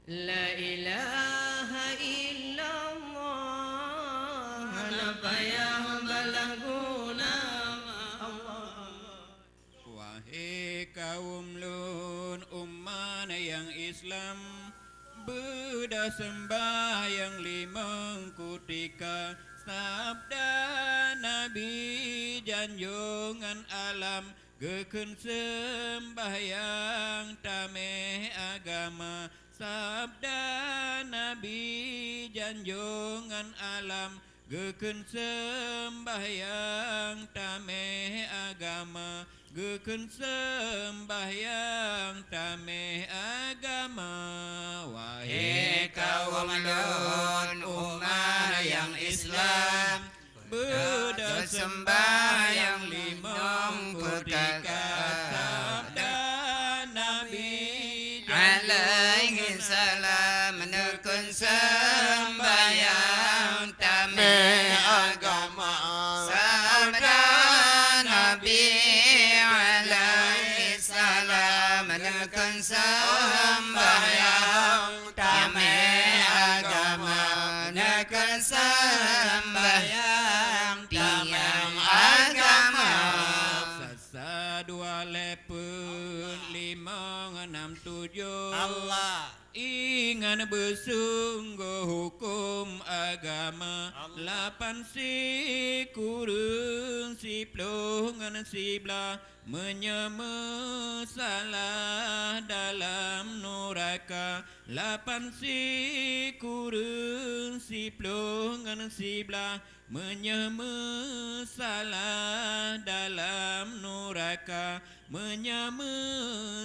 La ilaha illallah, apa yang berlaku nama Allah. Wahai kaum lun umat yang Islam, bersembahyang lima ketika sabda Nabi janjungan alam, gekun sembahyang tameh agama. Sabda Nabi janjungan alam, gekun sembahyang tameh agama. Gekun sembahyang tameh agama. Wahai kaum lun umat yang Islam, bersembahyang lima ketika sabda Nabi alaihi salam, nekun sembahyang tameh agama. Sabda Nabi alaihi salam, nekun sembahyang tameh agama. Nekun sembahyang tameh agama. Sasa dua lepun lima enam tujuh Allah ingan bersungguh hukum agama. Lapan si kurun si pelungan si belah, menyema salah dalam neraka. Lapan si kurun si pelungan si belah, menyema salah dalam neraka. Menyema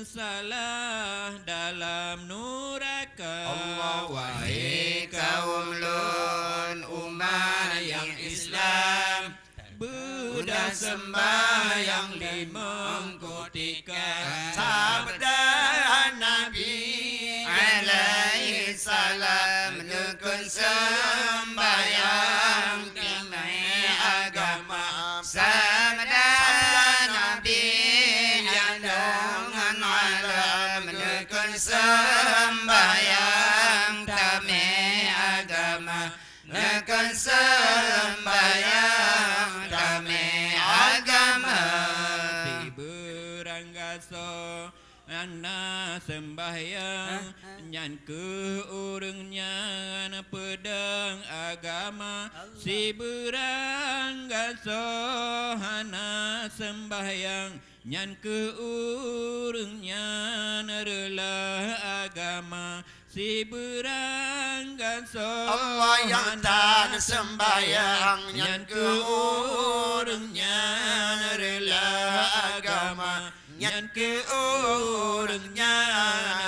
salah dalam neraka. Allah. Wahai kaum lun umat yang Islam, bersembahyang lima ketika sabda Nabi alaihi salam, nekun sembahyang tameh agama. Sabda Nabi janjungan alam, nekun sembahyang tameh agama. Nekun sembahyang tameh agama. si beranggaso ana sembahyang nyan ke urangnya pedang agama. Si beranggaso ana sembahyang nyan ke urangnya rela agama. Si beranggaso Allah yang tak sembahyang nyan ke urangnya rela agama. nyan ke urangnya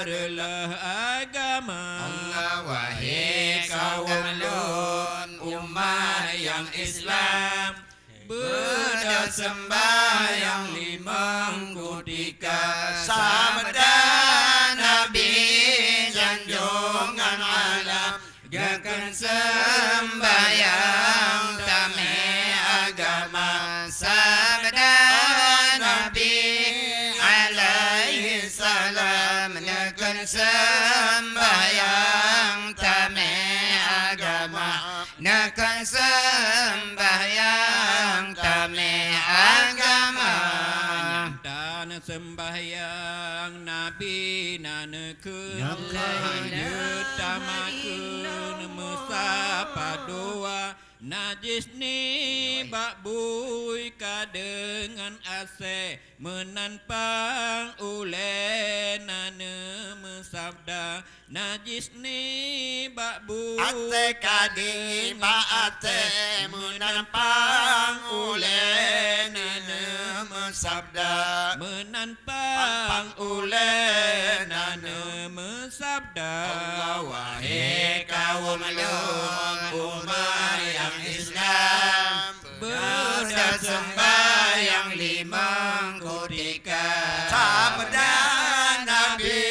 rela agama. Allah. Wahai kaum lun umat yang Islam, bersembahyang lima ketika sabda Nabi janjungan alam, gekun sembahyang tameh agama. Sabda Nabi alaihi salam, nekun sembahyang tameh agama. Nekun sembahyang tameh agama. Dan sembahyang Nabi nanekun La tamakeun musapa doa. Najis ni bak bui kadengan ase, menanpang ulen nane mesabda. Najis ni bak bui Ate kadi ba ate menampang ulen mesabda. menanpang ulen nane mesabda. Wahai kaum lun umat yang Islam, bersembahyang lima ketika sabda Nabi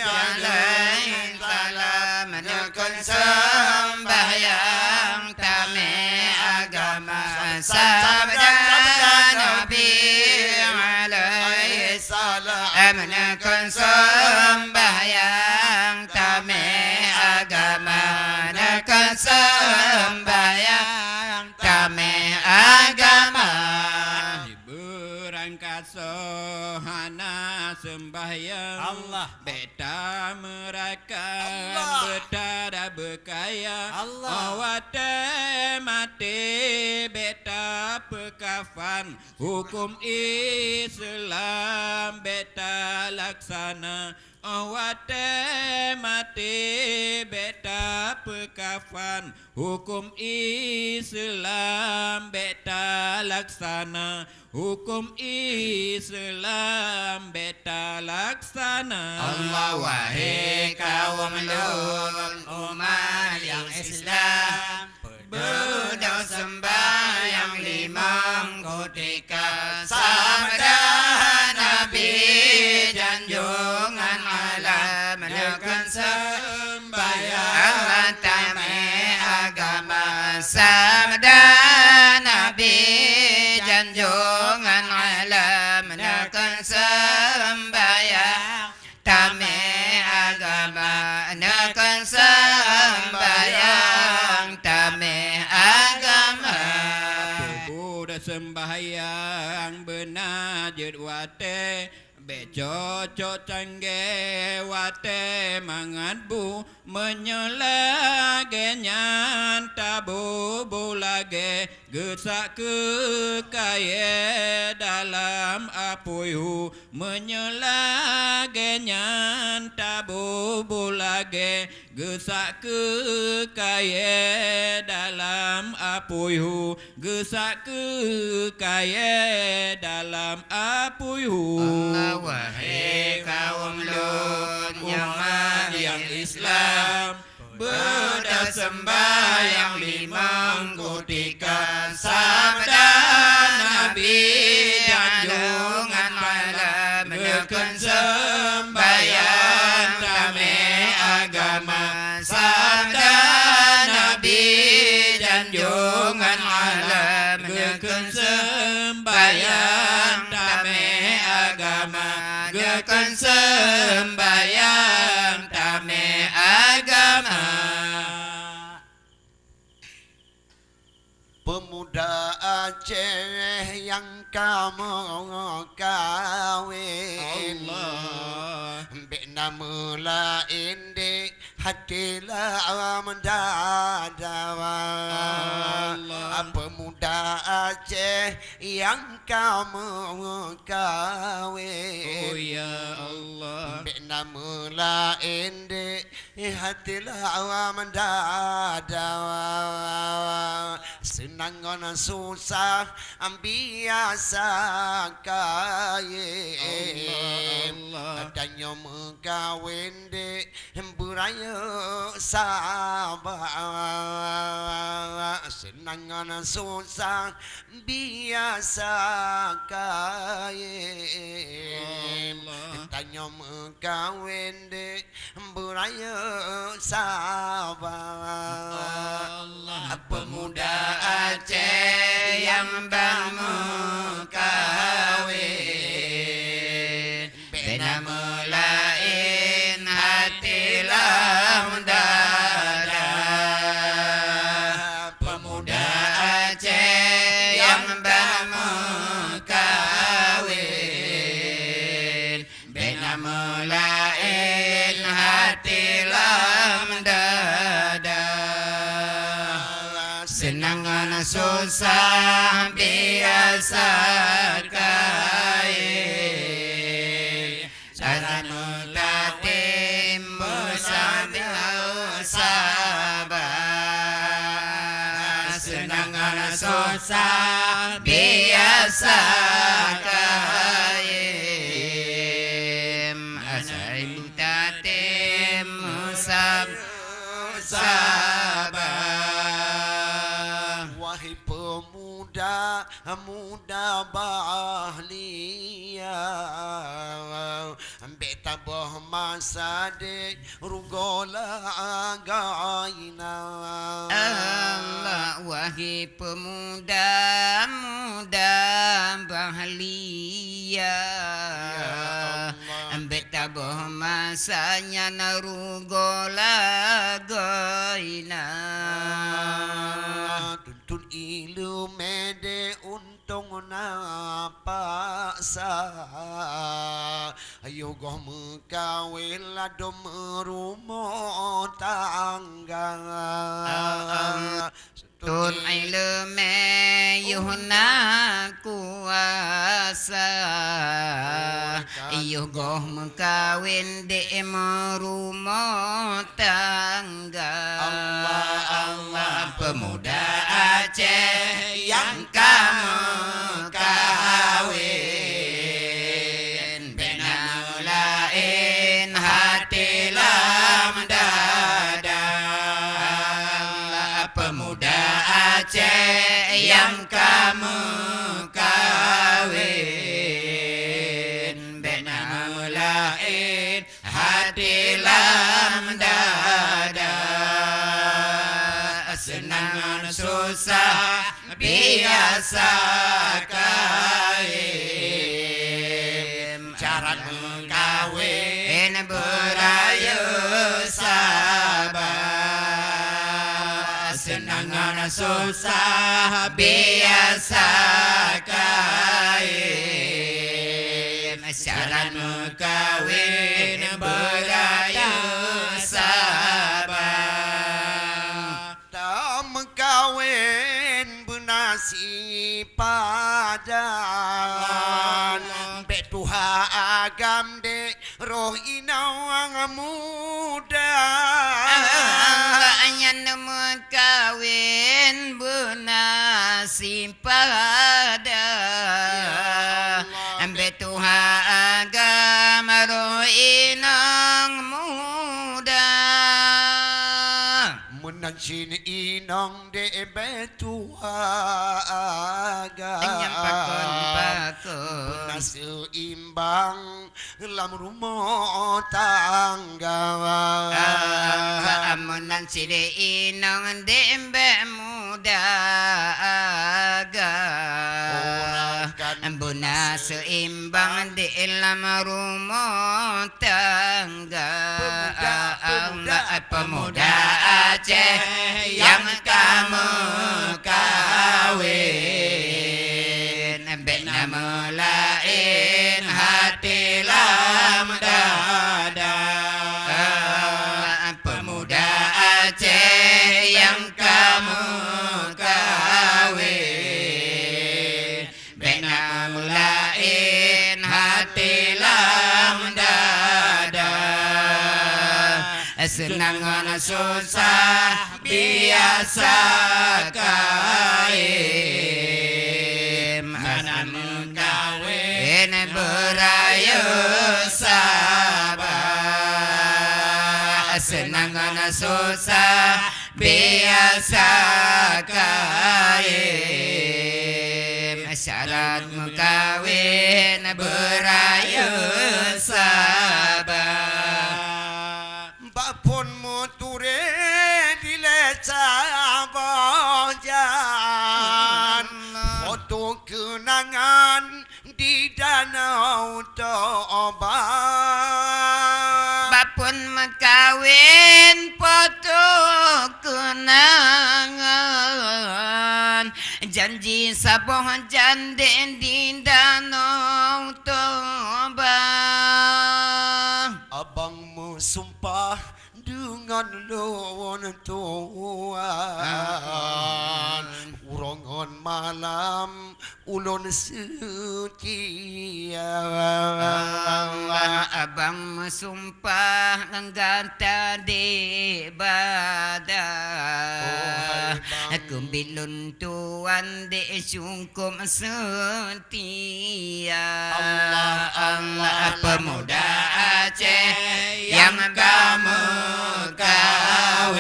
alaihi salam, nekun sembahyang tameh agama. Sabda Nabi alaihi salam, nekun sembahyang tameh sembahyang Allah. beta merakan Allah. bertada berkaya Allah. awate mati beta pekafan hukum Islam beta laksana awate mati beta pekafan hukum Islam beta laksana hukum Islam beta laksana Allah wahai kaum lun umat yang Islam berdau sembahyang 5 ketika sabda Nabi janjungan alam menekan sembahyang Allah tame agama sabda Nabi janjungan alam menekan sembahyang tame agama menekan sembahyang tame agama Buddha sembahyang benajut wate becocok cangge wate mangat bu menyelage nyan tabu bulage gesak ke kaya dalam apuyu menyelage nyan tabu bulage gesak ke kaya dalam apuyu gesak ke kaya dalam apuyu Allah wahai kaum lun yang Islam berdau sembahyang 5 ketika sabda Nabi janjungan malam menekan sembahyang tame agama sabda Nabi janjungan malam menekan sembahyang tame agama menekan sembahyang tame agama Pemuda Aceh yang kamu kawin Allah Mbak nama lain dek hatilah mendadawa Allah. Pemuda Aceh yang kamu kawin Oh ya Allah Mbak nama lain dek hatilah mendadawa Senang orang susah biasa kaya Allah. Adanya mengkawin dek beraya sabar Senang orang susah biasa kaya Allah. Adanya mengkawin dek beraya sabar Allah. pemuda Aceh yang baru kawin bernama lain hatilah dada pemuda Aceh yang baru kawin bernama lain hatilah dada senang susah biasa kaya cara mutatim bersabar sabar senang susah biasa kaya asal mutatim sabar Wahai pemuda muda bahlia Ambek tabah masa dek rugola gaina Allah wahai pemuda muda bahlia ambek tabah masanya narugola goina Tuntun ilu mede untung na paksa Yogoh mekawin lado merumah tangga Tun ilme yuhna kuasa Yogoh mekawin de merumah tangga Allah pemuda Aceh yang kamu kawin bina mulain hati lam dada pemuda Aceh yang kamu kawin bina mulain hati lam dada senang susah biasa kaim cara mengkawin berayu sabar senang susah biasa kaim cara mengkawin berayu sabar mekawin benasi padan bet tuha agam de roh inawang muda Anyan mekawin benasi padan bet tuha agam roh inang muda menang sini inang de betuha agam Anyam pakon seimbang lam rumah tangga Amunan side inang dembe muda aga Buna seimbang di dalam rumah tangga Pemuda Aceh yang kamu kawin bina mulain hati lam dada pemuda Aceh yang kamu kawin bina mulain hati lam dada senang susah biasa kaim anak mengkawin berayu sabar senang susah biasa kaim syarat mengkawin berayu sabar Bapun muture dileca bojan foto kenangan di danau Toba Bapun mekawin foto kenangan janji saboh jande di danau Toba abangmu sumpah dengan lawan tuan urongon malam ulun setia abang sumpah nganggata di badan kumbilun tuan di sungkum setia Allah pemuda Aceh yang kamu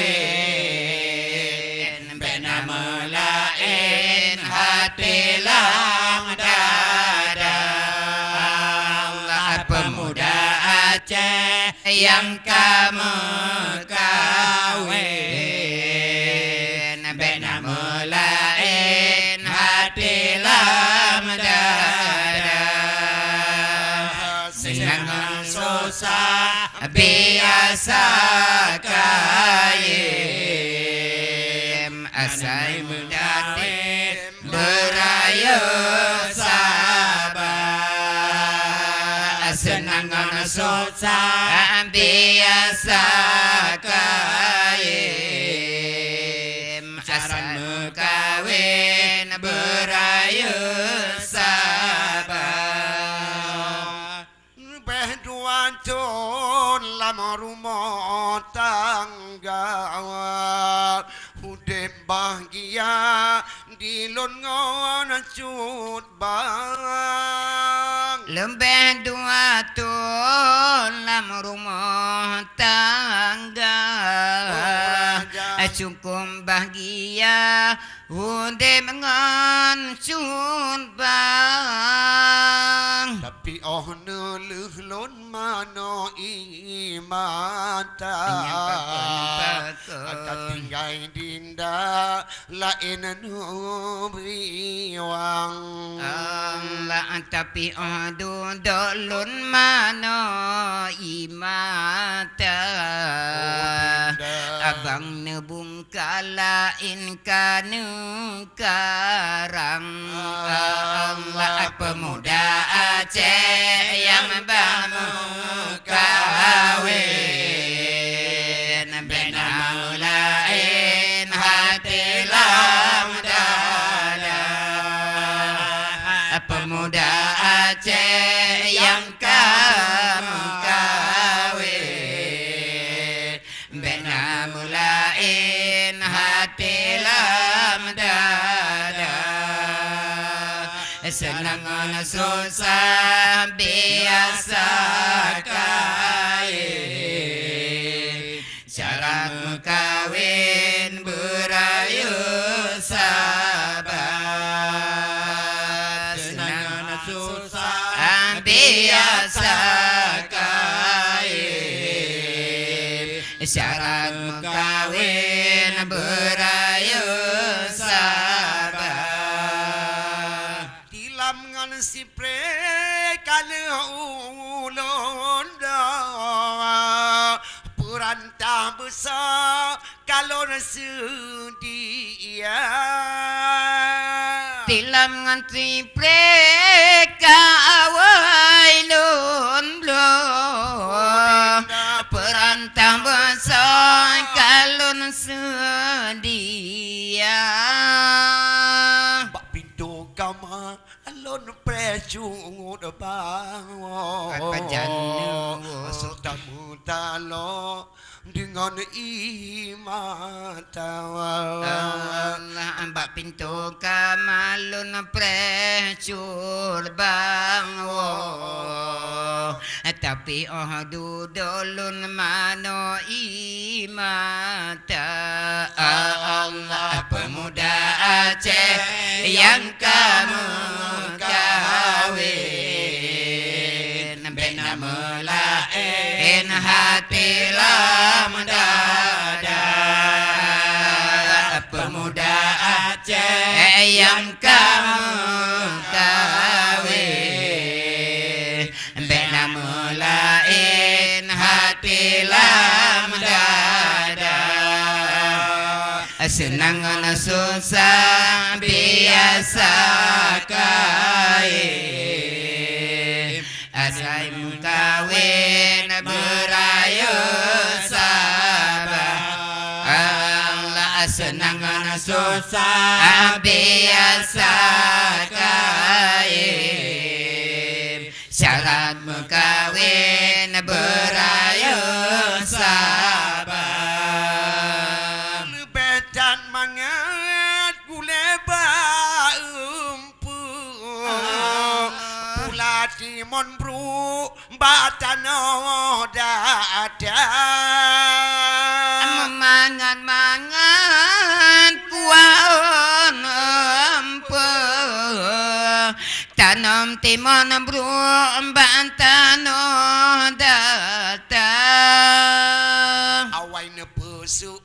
kawin bina mulain hati lam dada Allah pemuda Aceh yang kamu kawin bina mulain hati lam dada senang susah biasa kaim asai mendati berayu sabar senang susah biasa kaim asal kawin beraya sabar Berduan tun lama rumah tangga Hudip bahagia di longon cut bang Lembeh dua tulam rumah tangga Cukup bahagia Hudip dengan cut bang Tapi neluh lon mano imata Kata tinggai dinda lain nubriwang Allah tapi aduh dolun mana imata Abang nebung kalain kanu karang Allah pemuda Aceh yang bangu kawin bina mulain hati lam dada pemuda Aceh yang kamu kawin bina mulain hati lam dada senang susah biasa kain syarat kawin berayu sabar senang susah biasa kain syarat kawin berayu si pre kalau ulun perantah besar kalau sedia tilam ngantri preka awai lun perantah besar kalau sedia bak pintu kamar alon prejung bang serta mutalo dengan Allah ambak pintu kamalun precur bang tapi dudulun mano imata Allah pemuda Aceh yang kamu kawin bina mulain hati lam dada pemuda Aceh yang kamu kawin bina mulain hati lam dada senang susah biasa kain asai kawin berayu sabar Allah senang susah biasa kain syarat kawin berayu sabar bedan mangat guleba pula timon bro batano dada mangan kuaon tanam timon bro bantano dada awai ne pesu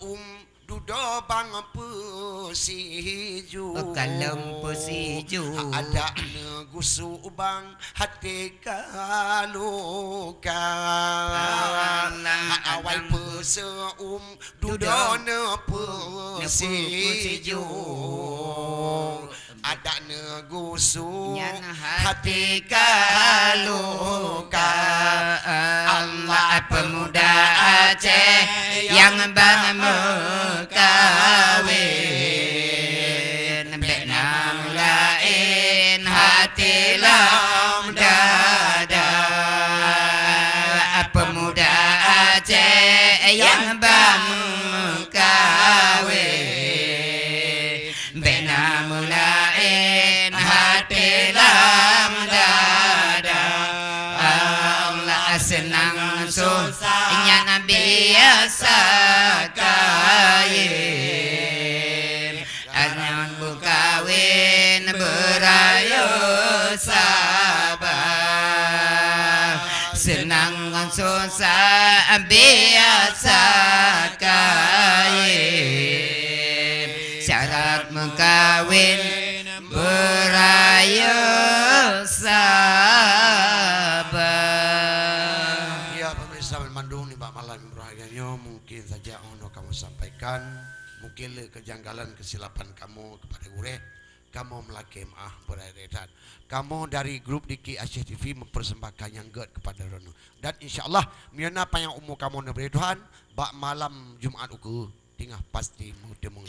dudo bang pesiju kalem pesiju ada negusu bang hati kaluka awai pesu dudo ne pesiju ada negusu Yang hati hati kaluka Allah pemuda Aceh yang bang mekawin benang lain hati lam dada pemuda Aceh yang bang mekawin benang lain hati lam dada Allah senang susahnya biasa kain Anyan bukawin berayu sabar senang susah biasa kain syarat mengkawin berayu sabar. Ya pemirsa Mandung nih Pak Malam berharganya mungkin saja ono kamu sampaikan mungkin kejanggalan kesilapan kamu kepada gureh kamu melaki maaf beredat kamu dari grup Diki Aceh TV mempersembahkan yang ged kepada Rono dan insyaallah miana apa yang umur kamu neberi Tuhan bak malam Jumat uku tinggal pasti mudemang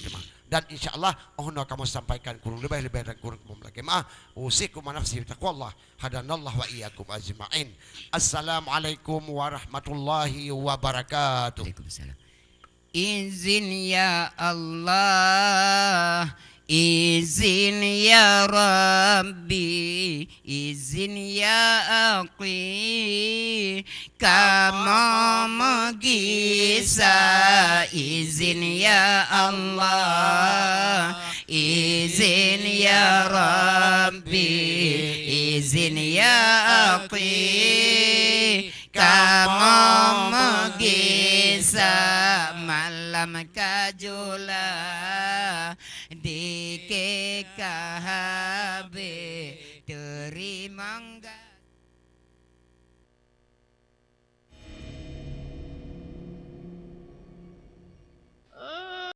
dan insyaallah ono kamu sampaikan kurang lebih dan kurang kamu melaki maaf usikum nafsi taqwallah hadanallah wa iyyakum ajmain. Assalamualaikum warahmatullahi wabarakatuh. Waalaikumsalam. Izin ya Allah, izin ya Rabbi, izin ya Aqi, kamu megisa, izin ya Allah, izin ya Rabbi, izin ya Aqi, kamu megisa malam kajula di KKHB terima